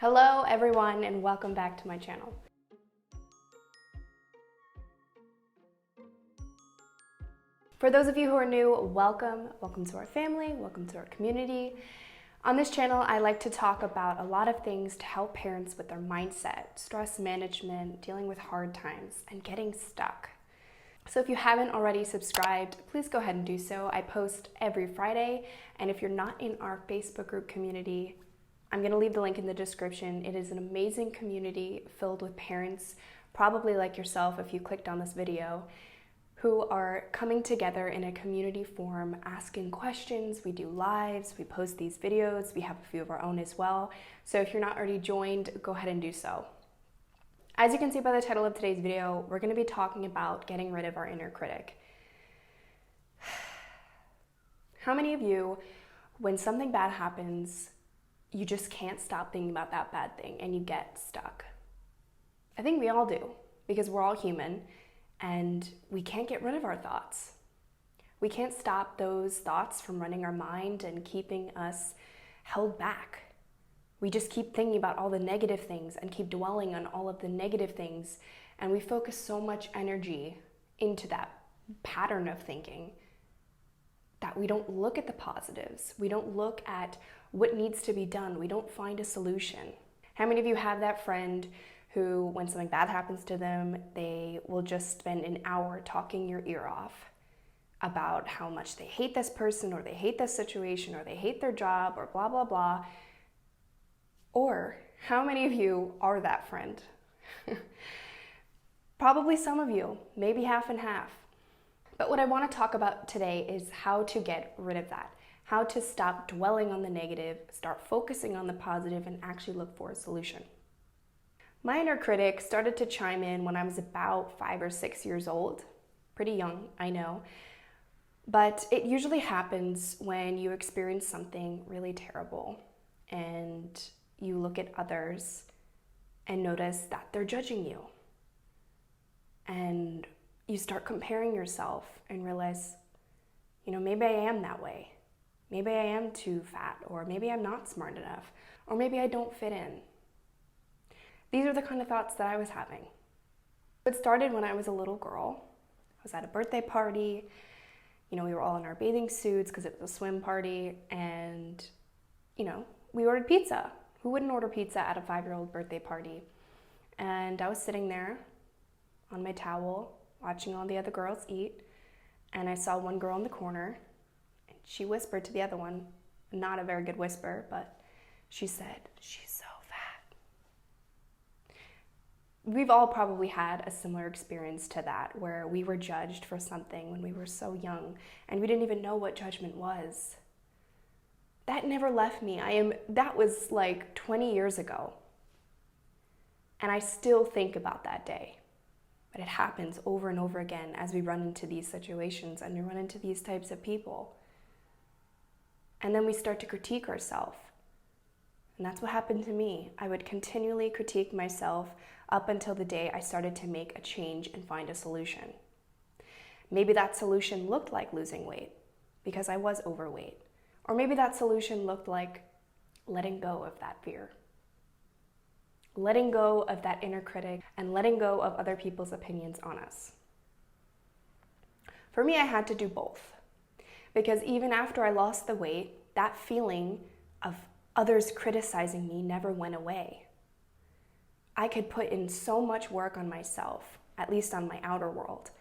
Hello everyone and welcome back to my channel. For those of you who are new, welcome to our family, welcome to our community. On this channel, I like to talk about a lot of things to help parents with their mindset, stress management, dealing with hard times, and getting stuck. So if you haven't already subscribed, please go ahead and do so. I post every Friday, and if you're not in our Facebook group community, I'm going to leave the link in the description. It is an amazing community filled with parents, probably like yourself if you clicked on this video, who are coming together in a community forum, asking questions. We do lives, we post these videos, we have a few of our own as well. So if you're not already joined, go ahead and do so. As you can see by the title of today's video, we're going to be talking about getting rid of our inner critic. How many of you, when something bad happens, you just can't stop thinking about that bad thing and you get stuck? I think we all do, because we're all human and we can't get rid of our thoughts. We can't stop those thoughts from running our mind and keeping us held back. We just keep thinking about all the negative things and keep dwelling on all of the negative things, and we focus so much energy into that pattern of thinking that we don't look at the positives. We don't look at what needs to be done. We don't find a solution. How many of you have that friend who, when something bad happens to them, they will just spend an hour talking your ear off about how much they hate this person, or they hate this situation, or they hate their job, or blah, blah, blah? Or how many of you are that friend? Probably some of you, maybe half and half. But what I want to talk about today is how to get rid of that, how to stop dwelling on the negative, start focusing on the positive, and actually look for a solution. My inner critic started to chime in when I was about 5 or 6 years old. Pretty young, I know. But it usually happens when you experience something really terrible and you look at others and notice that they're judging you. And you start comparing yourself and realize, maybe I am that way. Maybe I am too fat, or maybe I'm not smart enough, or maybe I don't fit in. These are the kind of thoughts that I was having. It started when I was a little girl. I was at a birthday party. We were all in our bathing suits because it was a swim party, and, we ordered pizza. Who wouldn't order pizza at a 5-year-old birthday party? And I was sitting there on my towel, watching all the other girls eat, and I saw one girl in the corner, and she whispered to the other one, not a very good whisper, but she said, "She's so fat." We've all probably had a similar experience to that, where we were judged for something when we were so young, and we didn't even know what judgment was. That never left me. That was like 20 years ago, and I still think about that day. But it happens over and over again as we run into these situations and we run into these types of people. And then we start to critique ourselves. And that's what happened to me. I would continually critique myself up until the day I started to make a change and find a solution. Maybe that solution looked like losing weight because I was overweight. Or maybe that solution looked like letting go of that fear. Letting go of that inner critic and letting go of other people's opinions on us. For me, I had to do both, because even after I lost the weight, that feeling of others criticizing me never went away. I could put in so much work on myself, at least on my outer world,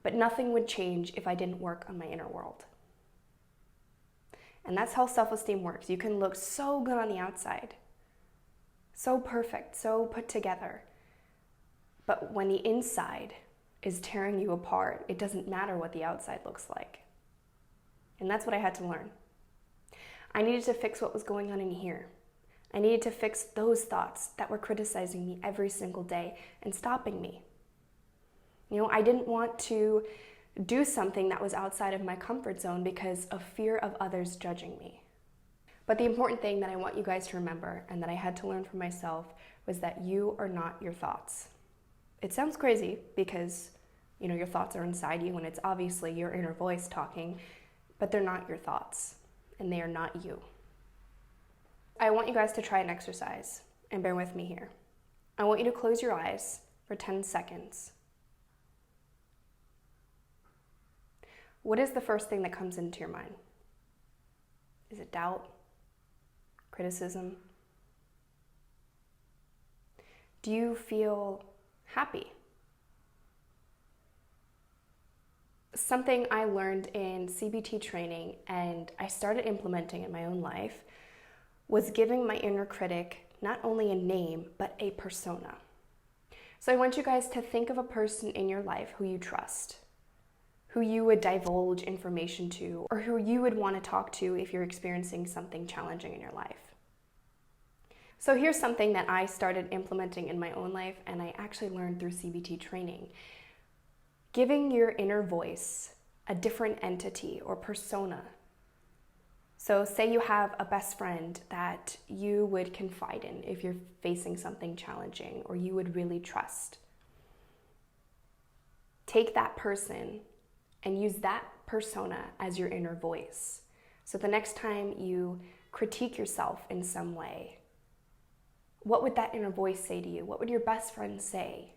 but nothing would change if I didn't work on my inner world. And that's how self-esteem works. You can look so good on the outside, so perfect, so put together. But when the inside is tearing you apart, it doesn't matter what the outside looks like. And that's what I had to learn. I needed to fix what was going on in here. I needed to fix those thoughts that were criticizing me every single day and stopping me. I didn't want to do something that was outside of my comfort zone because of fear of others judging me. But the important thing that I want you guys to remember, and that I had to learn for myself, was that you are not your thoughts. It sounds crazy because, your thoughts are inside you and it's obviously your inner voice talking, but they're not your thoughts and they are not you. I want you guys to try an exercise. and bear with me here. I want you to close your eyes for 10 seconds. What is the first thing that comes into your mind? Is it doubt? Criticism? Do you feel happy? Something I learned in CBT training and I started implementing in my own life was giving my inner critic not only a name, but a persona. So I want you guys to think of a person in your life who you trust, who you would divulge information to, or who you would want to talk to if you're experiencing something challenging in your life. So here's something that I started implementing in my own life and I actually learned through CBT training. Giving your inner voice a different entity or persona. So say you have a best friend that you would confide in if you're facing something challenging or you would really trust. Take that person and use that persona as your inner voice. So the next time you critique yourself in some way, what would that inner voice say to you? What would your best friend say?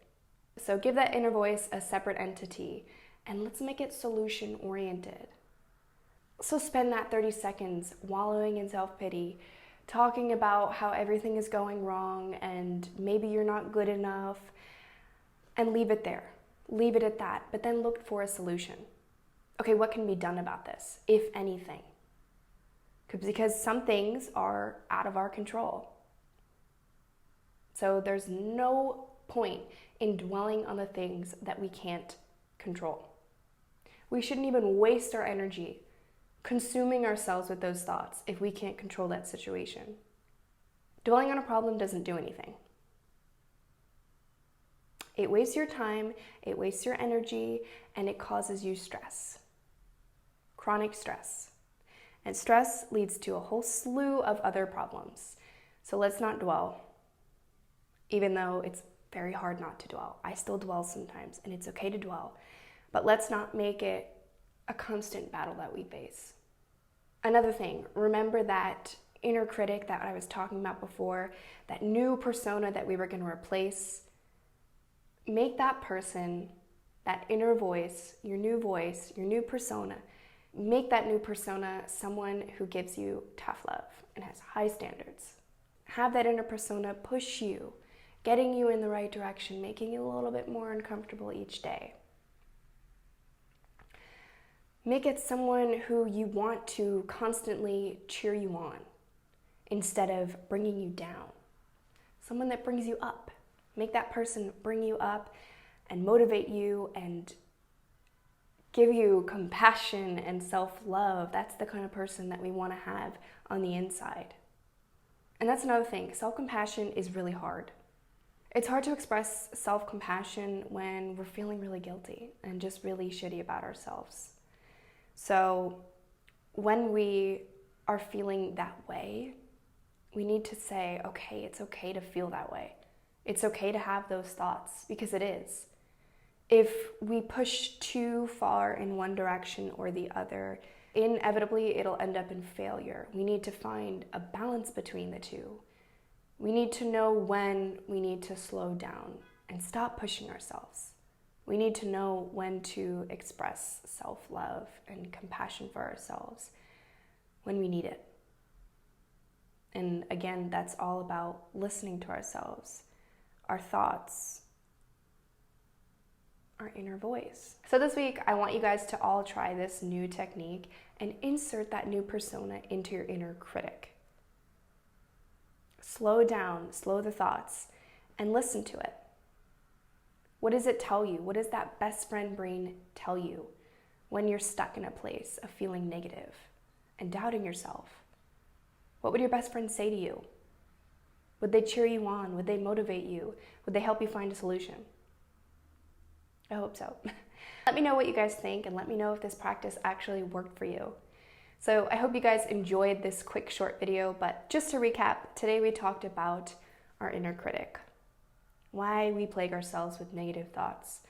So give that inner voice a separate entity and let's make it solution oriented. So spend that 30 seconds wallowing in self-pity, talking about how everything is going wrong and maybe you're not good enough, and leave it there. Leave it at that, but then look for a solution. Okay, what can be done about this, if anything? Because some things are out of our control. So there's no point in dwelling on the things that we can't control. We shouldn't even waste our energy consuming ourselves with those thoughts if we can't control that situation. Dwelling on a problem doesn't do anything. It wastes your time, it wastes your energy, and it causes you stress. Chronic stress. And stress leads to a whole slew of other problems. So let's not dwell, even though it's very hard not to dwell. I still dwell sometimes, and it's okay to dwell. But let's not make it a constant battle that we face. Another thing, remember that inner critic that I was talking about before, that new persona that we were going to replace. Make that person, that inner voice, your new persona, make that new persona someone who gives you tough love and has high standards. Have that inner persona push you, getting you in the right direction, making you a little bit more uncomfortable each day. Make it someone who you want to constantly cheer you on instead of bringing you down. Someone that brings you up. Make that person bring you up and motivate you and give you compassion and self-love. That's the kind of person that we want to have on the inside. And that's another thing. Self-compassion is really hard. It's hard to express self-compassion when we're feeling really guilty and just really shitty about ourselves. So when we are feeling that way, we need to say, okay, it's okay to feel that way. It's okay to have those thoughts, because it is. If we push too far in one direction or the other, inevitably it'll end up in failure. We need to find a balance between the two. We need to know when we need to slow down and stop pushing ourselves. We need to know when to express self-love and compassion for ourselves when we need it. And again, that's all about listening to ourselves, our thoughts, our inner voice. So this week, I want you guys to all try this new technique and insert that new persona into your inner critic. Slow down, slow the thoughts, and listen to it. What does it tell you? What does that best friend brain tell you when you're stuck in a place of feeling negative and doubting yourself? What would your best friend say to you? Would they cheer you on? Would they motivate you? Would they help you find a solution? I hope so. Let me know what you guys think and let me know if this practice actually worked for you. So I hope you guys enjoyed this quick short video, but just to recap, today we talked about our inner critic, why we plague ourselves with negative thoughts,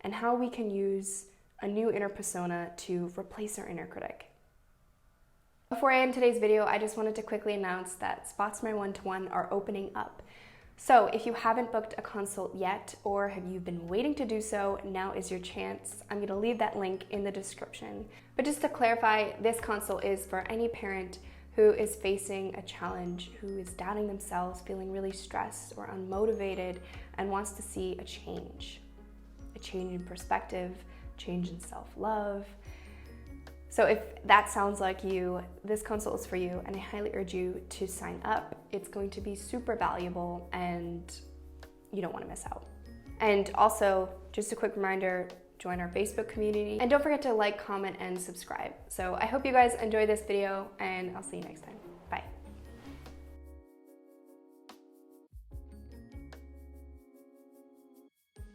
and how we can use a new inner persona to replace our inner critic. Before I end today's video, I just wanted to quickly announce that spots for my one-to-one are opening up. So if you haven't booked a consult yet, or have you been waiting to do so, now is your chance. I'm gonna leave that link in the description. But just to clarify, this consult is for any parent who is facing a challenge, who is doubting themselves, feeling really stressed or unmotivated, and wants to see a change in perspective, change in self-love. So if that sounds like you, this consult is for you, and I highly urge you to sign up. It's going to be super valuable and you don't want to miss out. And also, just a quick reminder, join our Facebook community. And don't forget to like, comment, and subscribe. So I hope you guys enjoy this video, and I'll see you next time. Bye.